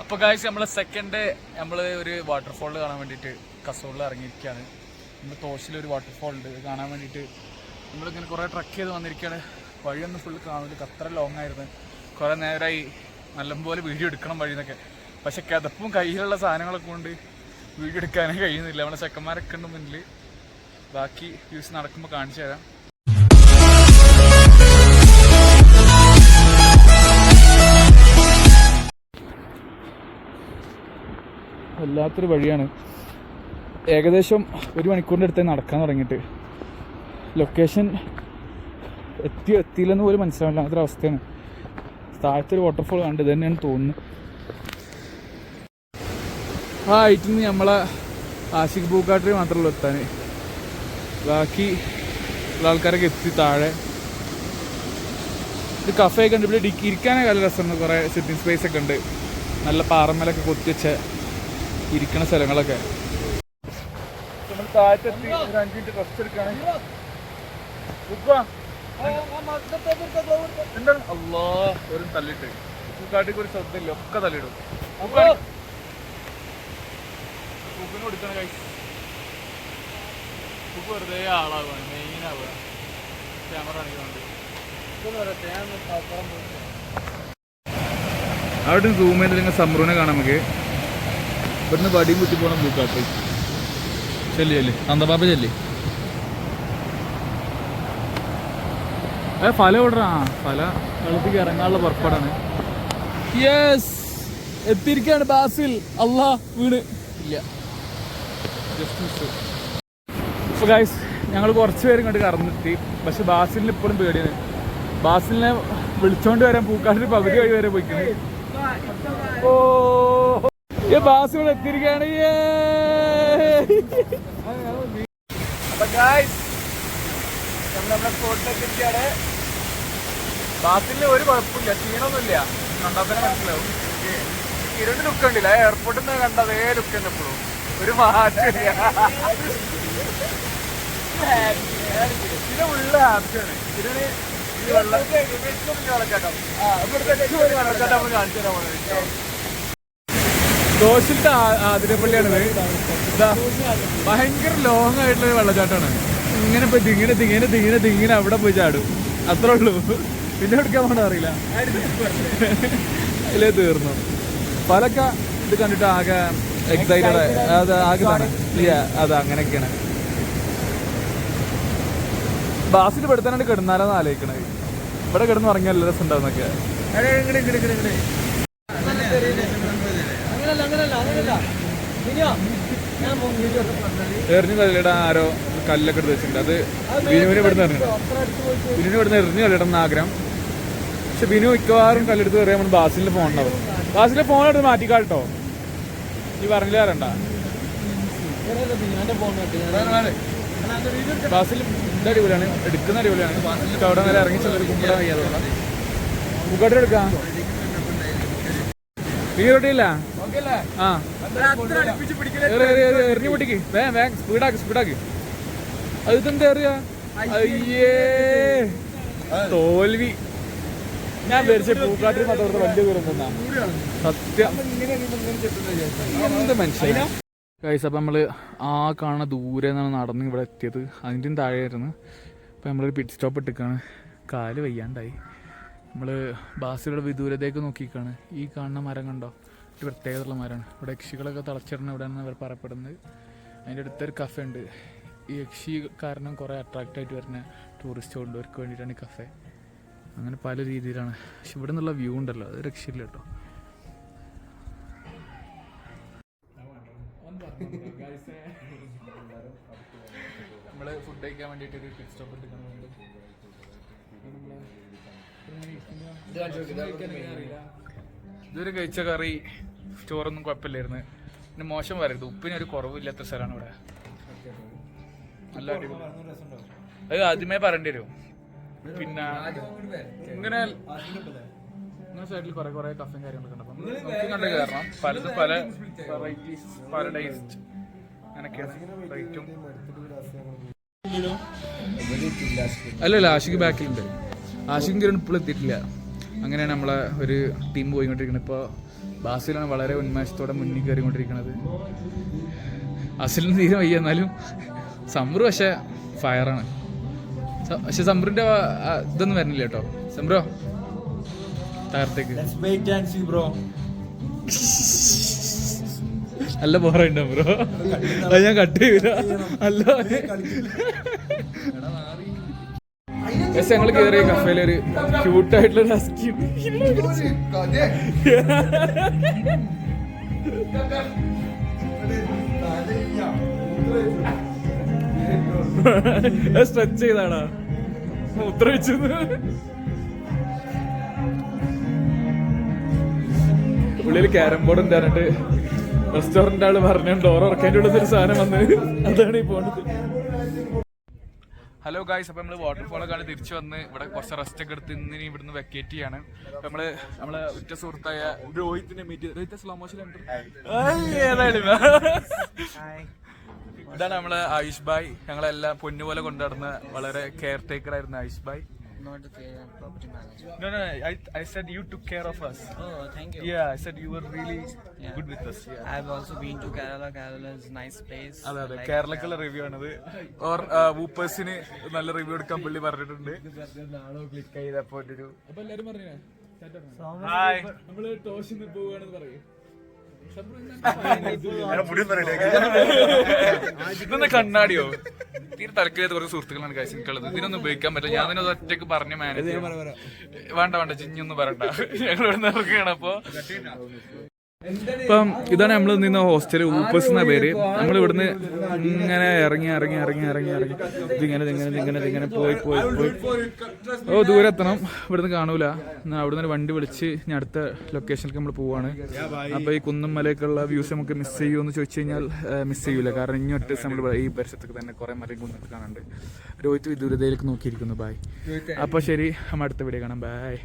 അപ്പോൾ ഗായ്സ് നമ്മൾ സെക്കൻഡ് നമ്മൾ ഒരു വാട്ടർഫോൾ കാണാൻ വേണ്ടിയിട്ട് കസോളിൽ ഇറങ്ങിയിരിക്കുകയാണ്. നമ്മൾ തോശിലൊരു വാട്ടർഫോൾ ഉണ്ട് കാണാൻ വേണ്ടിയിട്ട് നമ്മളിങ്ങനെ കുറേ ട്രക്ക് ചെയ്ത് വന്നിരിക്കുകയാണ്. വഴിയൊന്നും ഫുള്ള് കാണില്ല, അത്ര ലോങ് ആയിരുന്നു. കുറേ നേരമായി നല്ലപോലെ വീഡിയോ എടുക്കണം വഴി എന്നൊക്കെ. പക്ഷെ കിതപ്പും കയ്യിലുള്ള സാധനങ്ങളൊക്കെ കൊണ്ട് വീഡിയോ എടുക്കാനേ കഴിയുന്നില്ല. നമ്മളെ ചെക്കന്മാരൊക്കെ ഉണ്ട് മുന്നിൽ. ബാക്കി വ്യൂസ് നടക്കുമ്പോൾ കാണിച്ചു തരാം. വല്ലാത്തൊരു വഴിയാണ്. ഏകദേശം 1 മണിക്കൂറിൻ്റെ അടുത്ത് നടക്കാൻ തുടങ്ങിയിട്ട്. ലൊക്കേഷൻ എത്തിയില്ലെന്ന് പോലും മനസ്സിലാവില്ല, അങ്ങനത്തെ അവസ്ഥയാണ്. താഴത്തൊരു വാട്ടർഫോൾ കണ്ട് ഇത് തന്നെയാണ് തോന്നുന്നു. ആ ഹൈറ്റിൽ നിന്ന് നമ്മളെ ആഷിഖ് പൂക്കാട്ടിൽ മാത്രമല്ല എത്താൻ, ബാക്കി ഉള്ള ആൾക്കാരൊക്കെ എത്തി താഴെ. ഇത് കഫേ ഒക്കെ ഉണ്ട്, ഇവിടെ ഇരിക്കാനൊക്കെ നല്ല രസമുണ്ട്. കുറേ സിറ്റിംഗ് സ്പേസ് ഒക്കെ ഉണ്ട്, നല്ല പാറമേലൊക്കെ കൊത്തിവെച്ച ഇരിക്കണ സ്ഥലങ്ങളൊക്കെ. നമ്മൾ താഴത്തെത്തി ഒരു 5 മിനിറ്റ് റെസ്റ്റ് എടുക്കുകയാണ്. എന്താണ് അല്ലാ ഒരു തല്ലിട്ട് പൂക്കാട്ടിക്ക് ഒരു ശ്രദ്ധയില്ല, ഒക്കെ തല്ലിടും. പൂക്കിന് കൊടുക്കണം കൈ. പൂക്ക് വെറുതെ ആളാവുകയാണ്, മെയിനാവുക. ക്യാമറ കാണിക്കുന്നുണ്ട്. അവിടെ സൂം ചെയ്ത് നിങ്ങൾ സമ്രൂനെ കാണാം. നമുക്ക് ഇവിടുന്ന് വടിയും കുത്തി പോകണം പൂക്കാട്ട്. ചെല്ലിയല്ലേ നന്ദബാബ ചെല്ലി. ഫല വിടറാ, ഫല വെള്ളത്തേക്ക് ഇറങ്ങാനുള്ള പുറപ്പാടാണ്. യെസ് എത്തിയിരിക്കുകയാണ് ബാസിൽ. അല്ലാ വീണ് ഇല്ല, ജസ്റ്റ് മിസ്. ഇപ്പോൾ ഗൈസ് ഞങ്ങൾ കുറച്ച് പേരും കണ്ട് കറന്നെത്തി. പക്ഷെ ബാസിലിന് ഇപ്പോഴും പേടിയാണ്. ബാസിലിനെ വിളിച്ചോണ്ട് വരാൻ പൂക്കാട്ടിൽ പകുതി വഴി വരെ പോയിക്കുന്നത്. ഓ ബാസ് ഇവിടെ എത്തിയിരിക്കുകയാണ്. നമ്മുടെ സ്പോട്ടിലേക്ക് എത്തിയാണ്. ബാസിലിന് ഒരു കുഴപ്പമില്ല, ക്ഷീണമൊന്നുമില്ല. കണ്ടാത്തന്നെ മനസ്സിലാവും. ഇരുണ്ട് ലുക്ക് ഉണ്ടില്ല, എയർപോർട്ടിൽ നിന്ന് കണ്ട അതേ ലുക്ക് തന്നെ എപ്പോഴും, ഒരു മാറ്റമില്ല. ഇത് ഉള്ള ഹാപ്പിയാണ്. ഇതിന് ഈ വെള്ളച്ചാട്ടം നമ്മൾ കാണിച്ചു തരാൻ പോകുന്നത്. ദോശിലത്തെ ആതിരപ്പള്ളിയാണിത്. ഇതാ ഭയങ്കര ലോങ് ആയിട്ടുള്ള വെള്ളച്ചാട്ടമാണ്. ഇങ്ങനെ പോയി തിങ്ങനെ അവിടെ പോയി ചാടും, അത്രേ ഉള്ളൂ. പിന്നെ എടുക്കാൻ പോകണ അറിയില്ല, അതിലേ തീർന്നു. പലക്കെ ഇത് കണ്ടിട്ട് ആകെ എക്സൈറ്റഡ്, അത് ആകെ അത് അങ്ങനെയൊക്കെയാണ്. ബാസിൽ പെടുത്താനായിട്ട് കിടന്നാലോന്ന് ആലോചിക്കണത്. ഇവിടെ കിടന്ന് ഉറങ്ങിയ നല്ല രസം ഉണ്ടാവുന്നൊക്കെ. എറിഞ്ഞു കളിയിടാൻ ആരോ കല്ലൊക്കെ എടുത്ത് വെച്ചിട്ടുണ്ട്. അത് ബിനുവിനെ ഇവിടുന്ന് എറിഞ്ഞു കളിയിടണം ആഗ്രഹം. പക്ഷെ ബിനു മിക്കവാറും കല്ലെടുത്ത് കയറിയാൽ നമ്മൾ ബാസിലിന്റെ ഫോൺ ഉണ്ടാവും. ബാസിലിന്റെ ഫോൺ എടുത്ത് മാറ്റിക്കാട്ടോ, ഈ പറഞ്ഞില്ല വരണ്ട. ബാസിൽ ഇത് അടിപൊളിയാണ്, എടുക്കുന്ന അടിപൊളിയാണ്. അവിടെ നേരെ ഇറങ്ങി ചെല്ലൊരു കുമ്പിടാൻ വയ്യാതുള്ള മുക്കാട്ട് എടുക്കാം. നീ റൊട്ടിയില്ല ആ എറിഞ്ഞു പൊട്ടിക്ക്, വേഗം സ്പീഡാക്ക്. അത് എന്താ അറിയാ? അയ്യേ തോൽവി. ഞാൻ വിചാരിച്ച പൂക്കാട്ടിൽ മാത്രം വലിയ ദൂരം തന്നാ സത്യം. എന്ത് മനുഷ്യനാ ഗൈസ്. അപ്പം നമ്മൾ ആ കാണുന്ന ദൂരെ നിന്നാണ് നടന്ന് ഇവിടെ എത്തിയത്. അതിൻ്റെയും താഴെയായിരുന്നു. അപ്പം നമ്മളൊരു പിറ്റ് സ്റ്റോപ്പ് ഇട്ടിക്കാണ്. കാല് വയ്യാണ്ടായി. നമ്മൾ ബാസിലൂടെ വിദൂരതേക്ക് നോക്കിക്കാണ്. ഈ കാണുന്ന മരം കണ്ടോ, ഒരു പ്രത്യേകതയുള്ള മരമാണ്. ഇവിടെ യക്ഷികളൊക്കെ തളച്ചിടണം ഇവിടെയാണ് അവർ പറയപ്പെടുന്നത്. അതിൻ്റെ അടുത്തൊരു കഫേ ഉണ്ട്. ഈ യക്ഷി കാരണം കുറേ അട്രാക്റ്റായിട്ട് വരുന്ന ടൂറിസ്റ്റ് കൊണ്ടുവർക്ക് വേണ്ടിയിട്ടാണ് ഈ കഫേ. അങ്ങനെ പല രീതിയിലാണ്. പക്ഷെ ഇവിടെ നിന്നുള്ള വ്യൂ ഉണ്ടല്ലോ, അത് രക്ഷയില്ല കേട്ടോ. നമ്മൾ ഫുഡ് കഴിക്കാൻ വേണ്ടിയിട്ട് ഒരു പിറ്റ് സ്റ്റോപ്പ് എടുക്കാൻ വേണ്ടി ഇതുവരെ കഴിച്ച കറി ചോറൊന്നും കുഴപ്പമില്ലായിരുന്നു. പിന്നെ മോശം വരരുത്, ഉപ്പിനൊരു കുറവില്ലാത്ത സ്ഥലമാണ് ഇവിടെ. നല്ല അടിപൊളി. അത് ആദ്യമേ പറയേണ്ടി വരും. പിന്നെ ഇങ്ങനെ സൈഡിൽ കുറെ കഫയും കാര്യങ്ങളൊക്കെ ഉണ്ട്. അപ്പം നമുക്ക് കണ്ടു കയറണം. പലതും പല വെറൈറ്റീസ്, പല ടേസ്റ്റ്, അങ്ങനെയൊക്കെയാണ് റേറ്റും. അല്ലല്ല ആഷിക്ക് ബാക്കിലുണ്ട്. ആഷിക്കും കിരൺ ഇപ്പോൾ എത്തിയിട്ടില്ല. അങ്ങനെയാണ് നമ്മളെ ഒരു ടീം പോയിക്കൊണ്ടിരിക്കുന്നത്. ഇപ്പോൾ ബാസിലാണ് വളരെ ഉന്മേഷത്തോടെ മുന്നിൽ കയറിക്കൊണ്ടിരിക്കുന്നത്. അസിലിന് തീരെ വയ്യ, എന്നാലും സമ്രു പക്ഷെ ഫയറാണ്. പക്ഷെ സമ്രുവിന്റെ ഇതൊന്നും വരുന്നില്ല കേട്ടോ. സമ്രോ തകർത്തേക്ക് നല്ല ബോറുണ്ട് ബ്രോ. അത് ഞാൻ കട്ട് ചെയ്യൂല. അല്ല ഞങ്ങൾ കയറിയ കഫേലൊരു ക്യൂട്ടായിട്ടുള്ള ഹസ്കി സ്ട്രെച്ച് ചെയ്താടാ മൂത്ര വെച്ചു. ഉള്ളിൽ ക്യാരം ബോർഡ് ഉണ്ടായിട്ട് റെസ്റ്റോറന്റ് ആള് പറഞ്ഞു ഡോർ ഉറക്കേണ്ട ഉള്ളൊരു സാധനം വന്ന് അതാണ് ഈ പോണത്. ഹലോ ഗായ്സ്, അപ്പോൾ നമ്മൾ വാട്ടർഫോളൊക്കെ ആണ് തിരിച്ചു വന്ന് ഇവിടെ കുറച്ച് റെസ്റ്റ് ഒക്കെ എടുത്ത് ഇന്നിനി ഇവിടുന്ന് വെക്കേറ്റ് ചെയ്യാണ്. അപ്പോൾ നമ്മളെ ഉറ്റ സുഹൃത്തായ രോഹിത്തിനെ മീറ്റ് ചെയ്ത് രോഹിത്തെ സ്ലോ മോഷൻ ഏതായാലും ഇതാണ് നമ്മളെ ആയുഷ് ഭായ്. ഞങ്ങളെല്ലാം പൊന്നുപോലെ കൊണ്ടുനടന്ന വളരെ കെയർ ടേക്കർ ആയിരുന്നു Ayush bhai. Not the property manager. No, I said you took care of us. Oh, thank you. Yeah, I said you were really good with us. Yeah. I've also been to Kerala. Kerala is a nice place. അതെ കേരളക്കുള്ള review ആണത്. Or വൂപ്പേഴ്സിന് നല്ല review എടുക്കാൻ പുള്ളി പറഞ്ഞിട്ടുണ്ട്. Click ചെയ്തപ്പോ ഒരു അപ്പൊ എല്ലാരും പറഞ്ഞേ ഹായ് നമ്മള് ടോഷിന്ന് പോവാണെന്ന് പറയും. ഇതൊന്ന് കണ്ണാടിയോ തീരെ തലക്കേത് കുറച്ച് സുഹൃത്തുക്കളാണ് കാശ് എനിക്കുള്ളത്. ഇതിനൊന്നും ഉപയോഗിക്കാൻ പറ്റില്ല. ഞാൻ ഇതിനൊന്ന് ഒറ്റയ്ക്ക് പറഞ്ഞ് മാനേജ് വേണ്ട ചിഞ്ഞൊന്നും പറയണ്ട. ഞങ്ങൾ ഇവിടെ നിന്ന് ഇറങ്ങുകയാണ്. അപ്പൊ ഇപ്പം ഇതാണ് നമ്മൾ നിന്ന ഹോസ്റ്റൽ ഊപ്പേഴ്സ് എന്ന പേര്. നമ്മൾ ഇവിടുന്ന് ഇങ്ങനെ ഇറങ്ങി ഇതിങ്ങനെ പോയി ഓ ദൂരെ എത്തണം. ഇവിടുന്ന് കാണൂല. അവിടുന്ന് ഒരു വണ്ടി വിളിച്ച് ഇനി അടുത്ത ലൊക്കേഷനിലേക്ക് നമ്മൾ പോവാണ്. അപ്പോൾ ഈ കുന്നും മലയൊക്കെയുള്ള വ്യൂസ് നമുക്ക് മിസ് ചെയ്യുമെന്ന് ചോദിച്ചു കഴിഞ്ഞാൽ മിസ് ചെയ്യൂല. കാരണം ഇനി ഒറ്റ നമ്മൾ ഈ പരിസരത്തൊക്കെ തന്നെ കുറേ മലയും കുന്നൊക്കെ കാണാനുണ്ട്. രോഹിത് വിദൂരതയിലേക്ക് നോക്കിയിരിക്കുന്നു. ബായ്. അപ്പോൾ ശരി, നമ്മൾ അടുത്ത വീഡിയോ കാണാം. ബായ്.